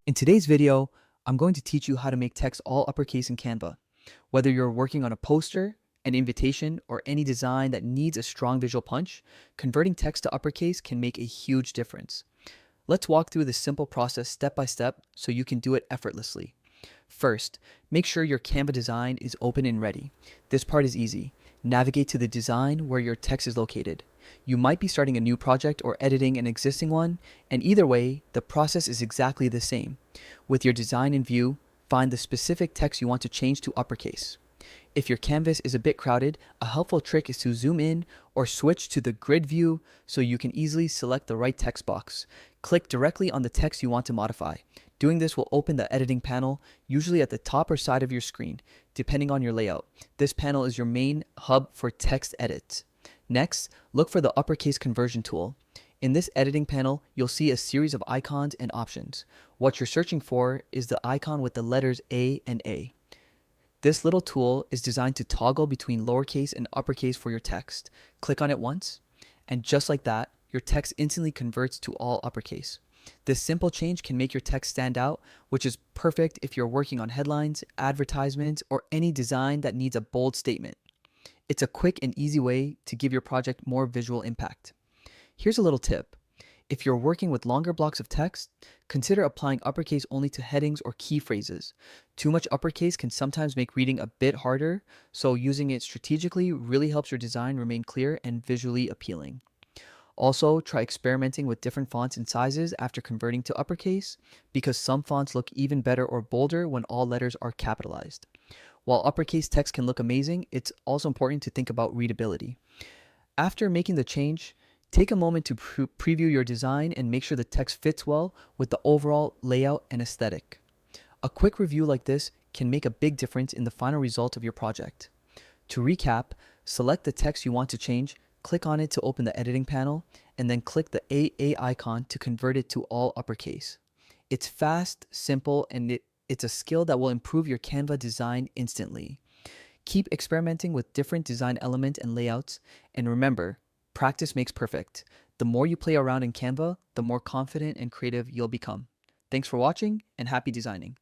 In today's video, I'm going to teach you how to make text all uppercase in Canva. Whether you're working on a poster, an invitation, or any design that needs a strong visual punch, converting text to uppercase can make a huge difference. Let's walk through this simple process step by step so you can do it effortlessly. First, make sure your Canva design is open and ready. This part is easy. Navigate to the design where your text is located. You might be starting a new project or editing an existing one, and either way, the process is exactly the same. With your design in view, find the specific text you want to change to uppercase. If your canvas is a bit crowded, a helpful trick is to zoom in or switch to the grid view so you can easily select the right text box. Click directly on the text you want to modify. Doing this will open the editing panel, usually at the top or side of your screen, depending on your layout. This panel is your main hub for text edits. Next, look for the uppercase conversion tool. In this editing panel, you'll see a series of icons and options. What you're searching for is the icon with the letters A and A. This little tool is designed to toggle between lowercase and uppercase for your text. Click on it once, and just like that, your text instantly converts to all uppercase. This simple change can make your text stand out, which is perfect if you're working on headlines, advertisements, or any design that needs a bold statement. It's a quick and easy way to give your project more visual impact. Here's a little tip. If you're working with longer blocks of text, consider applying uppercase only to headings or key phrases. Too much uppercase can sometimes make reading a bit harder, so using it strategically really helps your design remain clear and visually appealing. Also, try experimenting with different fonts and sizes after converting to uppercase, because some fonts look even better or bolder when all letters are capitalized. While uppercase text can look amazing, it's also important to think about readability. After making the change, take a moment to preview your design and make sure the text fits well with the overall layout and aesthetic. A quick review like this can make a big difference in the final result of your project. To recap, select the text you want to change, click on it to open the editing panel, and then click the AA icon to convert it to all uppercase. It's fast, simple, and it's a skill that will improve your Canva design instantly. Keep experimenting with different design elements and layouts, and remember, practice makes perfect. The more you play around in Canva, the more confident and creative you'll become. Thanks for watching, and happy designing.